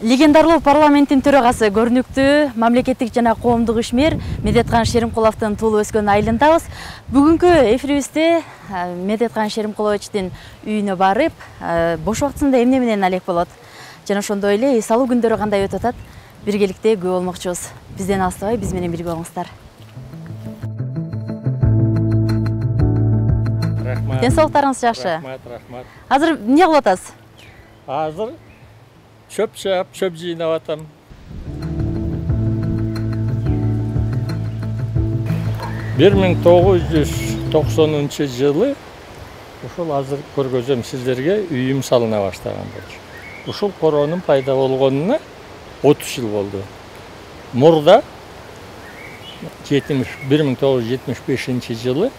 Легендарлуу парламенттин төрагасы көрүнүктүү мамлекеттик жана коомдук ишмер Медеткан Шеримкуловдун туулуп өскөн айылындабыз. Бүгүнкү эфирибизде Медеткан Шеримкуловичтин үйүнө барып, бош убактысында эмне менен алек болот жана ошондой эле эс алуу күндөрү кандай өтүп атат биргеликте күбө болмокчубуз. Бизден алыстабай, биз менен бирге болуңуздар. Рахмат. Ден соолуктарыңыз жакшы? Рахмат. Азыр эмне кылып атасыз? Азыр çöp çap, çöp жыйнап атам. Бир 1990 жылы ушул азыр көргөзөм сиздерге үйүм салына баштаган болчу. Ушул короонун пайда болгонуна 30 жыл болду. Мурда 1975 жылы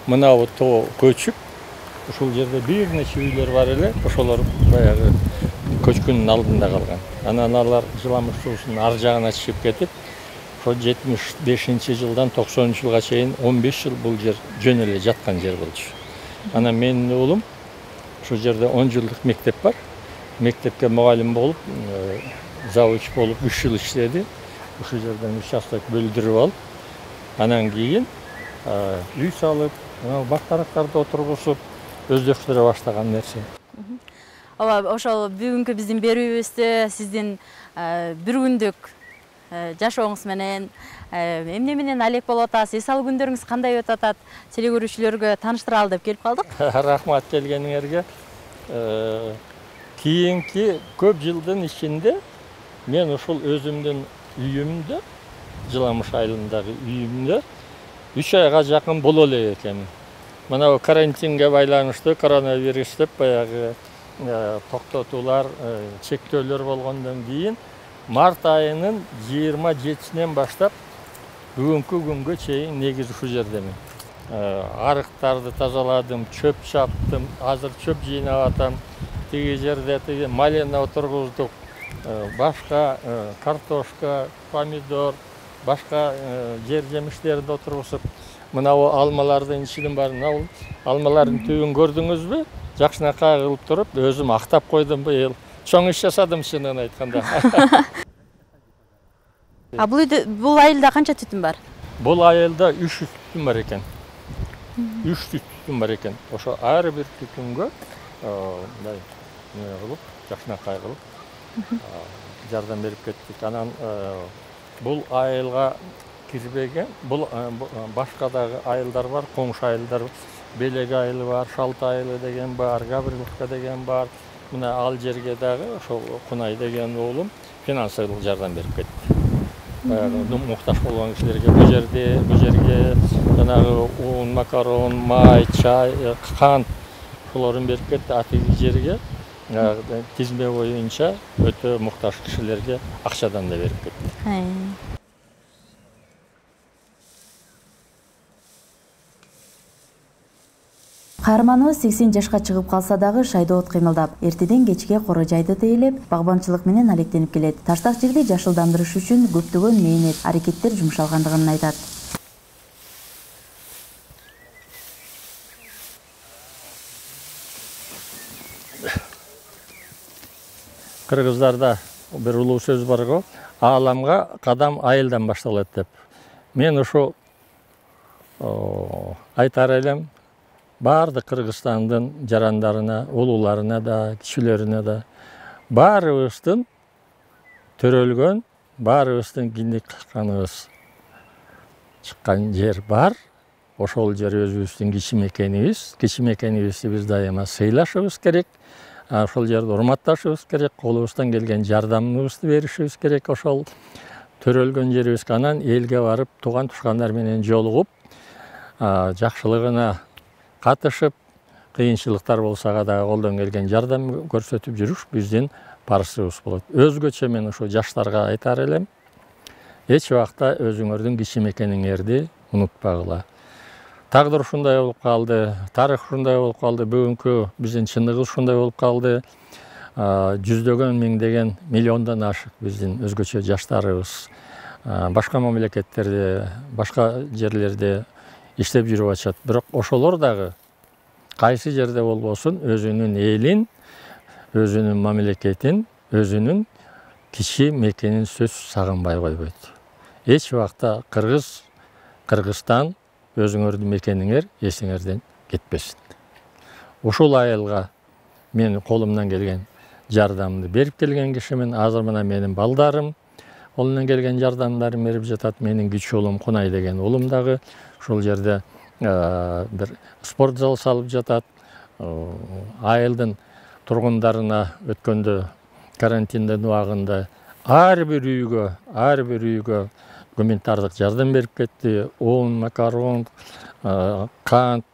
мынау тоо көчүп, ушул жерде бир нече үйлөр бар эле, ошолор баягы көчкүнүн алдында калган. Анан алар жыламыш суусунун ар жагына чыгып кетип, ошо 75 жылдан 90 жылга чейин 15 жыл бул жер жөн эле жаткан жер болчу. Анан менин уулум ошол жерде 10 жылдык мектеп бар. Мектепке мугалим болуп, завуч болуп 3 жыл иштеди. Ошол жерден участок бөлдүрүп алып, анан кийин үй салып, бак тарактарды отургузуп, өздөштүрө баштаган нерсе. Ошол бүгүнкү биздин берүүбүздө сиздин бир күндүк жашооңуз менен эмне менен алек болуп атасыз, эс алуу күндөрүңүз кандай өтүп атат, телекөрүүчүлөргө тааныштыралы деп келип калдык. Рахмат келгениңерге. Кийинки көп жылдын ичинде мен ушул өзүмдүн үйүмдө, Жыламыш айылындагы үйүмдө 3 айга жакын боло элек экенмин. Мына карантинге байланыштуу коронавирус деп баягы токтотуулар, чектөөлөр болгондон кийин март айынын 27-синен баштап бүгүнкү күнгө чейин негизи ушул жердемин. Арыктарды тазаладым, чөп чаптым, азыр чөп жыйнап атам. Тиги жерде малина отургуздук, башка картошка, помидор, башка жер жемиштерди отургузуп, мына алмалардын ичинин баарын, алмалардын түбүн көрдүңүзбү? Жакшынакай кылып туруп, өзүм актап койдум быйыл. Чоң иш жасадым чынын айтканда. Бул айылда канча түтүн бар? Бул айылда 3 түтүн бар экен. 3 түтүн бар экен. Ошо ар бир түтүнгө мындай эмне кылып, жакшынакай кылып жардам берип кеттик. Анан бул айылга кирбеген, бул башка дагы айылдар бар, коңшу айылдар. Белек айылы бар, Шалт айылы деген бар, Гавриловка деген бар. Мына ал жерге дагы ошол Кунай деген уулум финансылык жардам берип кетти. Баягы муктаж болгон кишилерге бул жерге жанагы ун, макарон, май, чай, кант ошолорун берип кетти. Атиги жерге тизме боюнча өтө муктаж кишилерге акчадан да берип кетти. Каарманыбыз 80 жашка чыгып калса дагы шайдоот кыймылдап, эртеден кечке коро жайды тейлеп, багбанчылык менен алектенип келет. Таштак жерди жашылдандырыш үчүн көптөгөн мээнет, аракеттер жумшалгандыгын айтат. Кыргыздарда бир улуу сөз бар го, ааламга кадам айылдан башталат деп. Мен ошо айтар элем, бардык Кыргызстандын жарандарына, улууларына да, кишилерине да баарыбыздын төрөлгөн, баарыбыздын киндик каныбыз чыккан жер бар. Ошол жер өзүбүздүн кичимекенибизди биз дайыма сыйлашыбыз керек. Ошол жерди урматташыбыз керек, колубуздан келген жардамыбызды беришибиз керек. Ошол төрөлгөн жерибизге анан элге барып, тууган тушкандар менен жолугуп, жакшылыгына катышып, кыйынчылыктар болсага дагы колдон келген жардам көрсөтүп жүрүш биздин парызыбыз болот. Өзгөчө мен ошо жаштарга айтар элем, эч убакта өзүңөрдүн кичимекениңерди унутпагыла. Тагдыр ушундай болуп калды, тарых ушундай болуп калды, бүгүнкү биздин чындыгыбыз ушундай болуп калды. Жүздөгөн, миңдеген, миллиондон ашык биздин өзгөчө жаштарыбыз башка мамлекеттерде, башка жерлерде иштеп жүрүп атышат. Бирок ошолор дагы кайсы жерде болбосун өзүнүн элин, өзүнүн мамлекетин, өзүнүн киши мекенин сөз сагынбай койбойт. Эч убакта Кыргызстан өзүңөрдүн мекениңер эсиңерден кетпесин. Ушул айылга мен колумдан келген жардамды берип келген кишимин. Азыр мына менин балдарым колунан келген жардамдарын берип жатат. Менин кичүү уулум Кунай деген уулум дагы ушул жерде бир спорт зал салып жатат. Айылдын тургундарына өткөндө карантиндин убагында ар бир үйгө гуманитардык жардам берип кетти. Un, макарон, кант,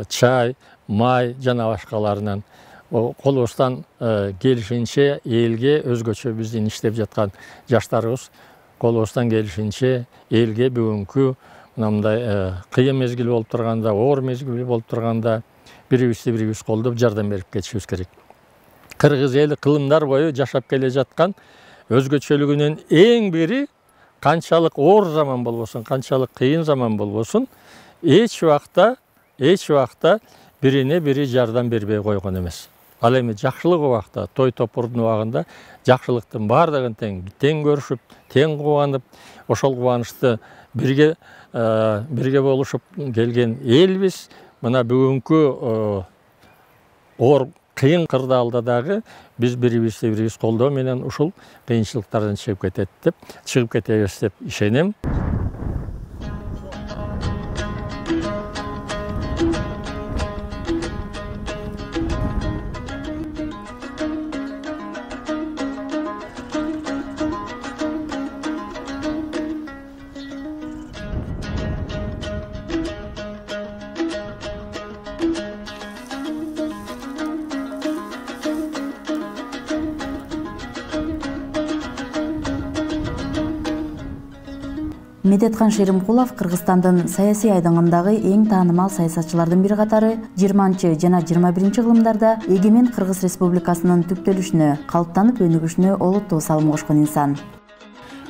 чай, май жана башкаларынан. Колубуздан келишинче элге өзгөчө биздин иштеп жаткан жаштарыбыз колубуздан келишинче элге бүгүнкү мындай кыйын мезгил болуп турганда, оор мезгил болуп турганда бирибиз колдоп жардам берип кетишибиз керек. Кыргыз эли кылымдар бою жашап келе жаткан өзгөчөлүгүнүн эң бири канчалык оор заман болбосун, канчалык кыйын заман болбосун, эч убакта бирине бири жардам бербей койгон эмес. Ал эми жакшылык убакта, той топурдун убагында жакшылыктын баардыгын тең көрүшүп, тең кубанып, ошол кубанычты бирге болушуп келген элбиз. Мына бүгүнкү оор кыйын кырдаалда дагы биз бирибизди колдоо менен ушул кыйынчылыктардан чыгып кетебиз деп ишенем. Медеткан Шеримкулов Кыргызстандын саясий айдыңындагы эң таанымал саясатчылардын бири катары 20 жана 21 кылымдарда эгемен Кыргыз Республикасынын түптөлүшүнө, калыптанып өнүгүшүнө олуттуу салым кошкон инсан.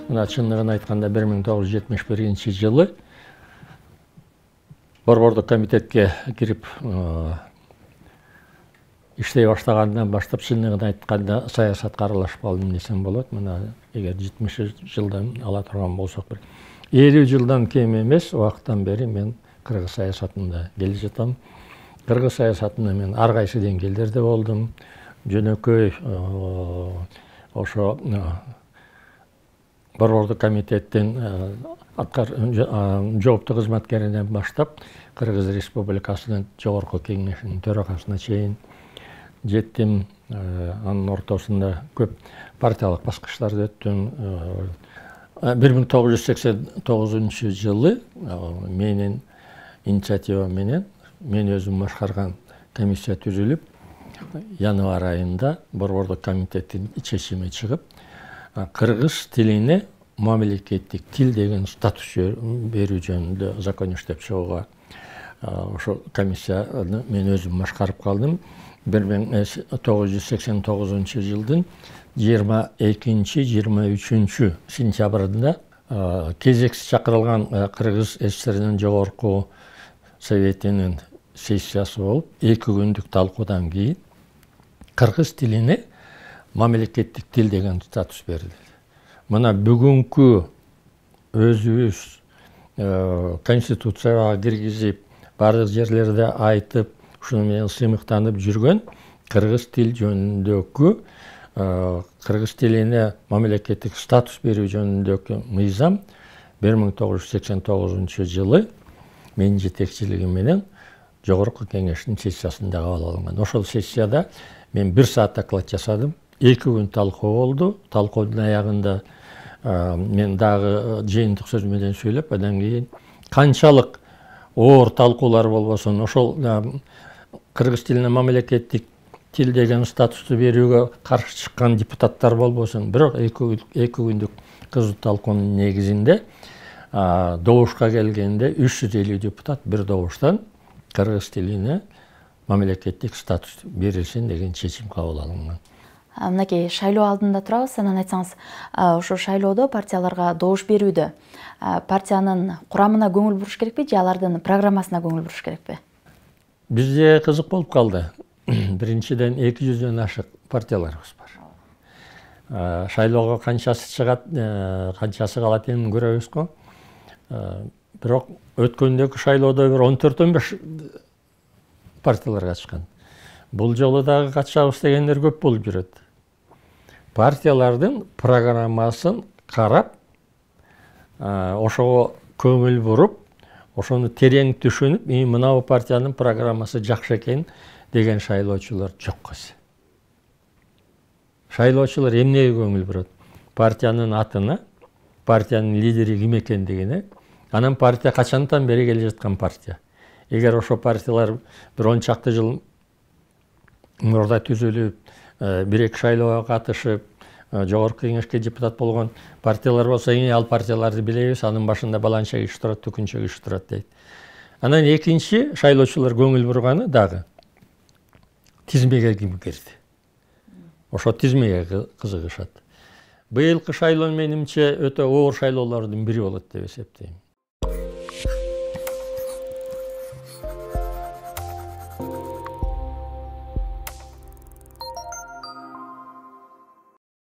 Мына чындыгын айтканда 1971 жылы Борбордук комитетке кирип иштей баштагандан баштап чындыгын айтканда саясатка аралашпадым десем болот. Мына эгер 70 жылдан ала турган болсок, 50 жылдан кем эмес убакыттан бери мен кыргыз саясатында келе жатам. Кыргыз саясатында мен ар кайсы деңгээлдерде болдум. Жөнөкөй ошо Борбордук комитеттин жооптуу кызматкеринен баштап Кыргыз Республикасынын жогорку кеңешинин төрагасына чейин жеттим. Анын ортосунда көп партиялык баскычтарды өттүм. 1989 жылы менин инициатива менен мен өзүм башкарган комиссия түзүлүп, январь айында Борбордук комитеттин чечими чыгып, кыргыз тилине мамлекеттик тил деген статус берүү жөнүндө закон иштеп чыгууга ошо комиссияны мен өзүм башкарып калдым. 1989 жылдын 22-23 сентябрында кезексиз чакырылган Кыргыз СССРнин жогорку советинин сессиясы болуп, 2 күндүк талкуудан кийин кыргыз тилине мамлекеттик тил деген статус берилди. Мына бүгүнкү өзүбүз конституцияга киргизип, бардык жерлерде айтып, ушуну менен сыймыктанып жүргөн кыргыз тил жөнүндөгү кыргыз тилине мамлекеттик статус берүү жөнүндөгү мыйзам 1989 жылы менин жетекчилигим менен жогорку кеңештин сессиясында кабыл алынган. Ошол сессияда мен 1 саат доклад жасадым. 2 күн талкуу болду. Талкуудун аягында мен дагы жыйынтык сөз менен сүйлөп, андан кийин канчалык оор талкуулар болбосун, ошол кыргыз тилине мамлекеттик тил деген статусту берүүгө каршы чыккан депутаттар болбосун, бирок 2 күндүк кызуу талкуунун негизинде добушка келгенде 350 депутат бир добуштан кыргыз тилине мамлекеттик статус берилсин деген чечим кабыл алынган. Мынакей шайлоо алдында турабыз, анан айтсаңыз, ошо шайлоодо партияларга добуш берүүдө партиянын курамына көңүл буруш керекпи же алардын программасына көңүл буруш керекпи? Бизде кызык болуп калды. Биринчиден 200дөн ашык партияларыбыз бар. Шайлоого канчасы чыгат, канчасы калат эмне көрөбүз го. Бирок өткөндөгү шайлоодо бир 14-15 партиялар катышкан. Бул жолу дагы катышабыз дегендер көп болуп жүрөт. Партиялардын программасын карап, ошого көңүл буруп, ошону терең түшүнүп, мына партиянын программасы жакшы экен деген шайлоочулар жок эс. Шайлоочулар эмнеге көңүл бурат? Партиянын атына, партиянын лидери ким экендигине, анан партия качантан бери келе жаткан партия. Эгер ошо партиялар бир 10 чакты жыл мурда түзүлүп, бир-эки шайлоого катышып, жогорку кеңешке депутат болгон партиялар болсо, ал партияларды билебиз, анын башында баланча киши турат, түкүнчө киши турат дейт. Анан экинчи шайлоочулар көңүл бурганы дагы тизмеге ким кирди. Ошо тизмеге кызыгышат. Быйылкы шайлоо менимче өтө оор шайлоолордун бири болот деп эсептейм.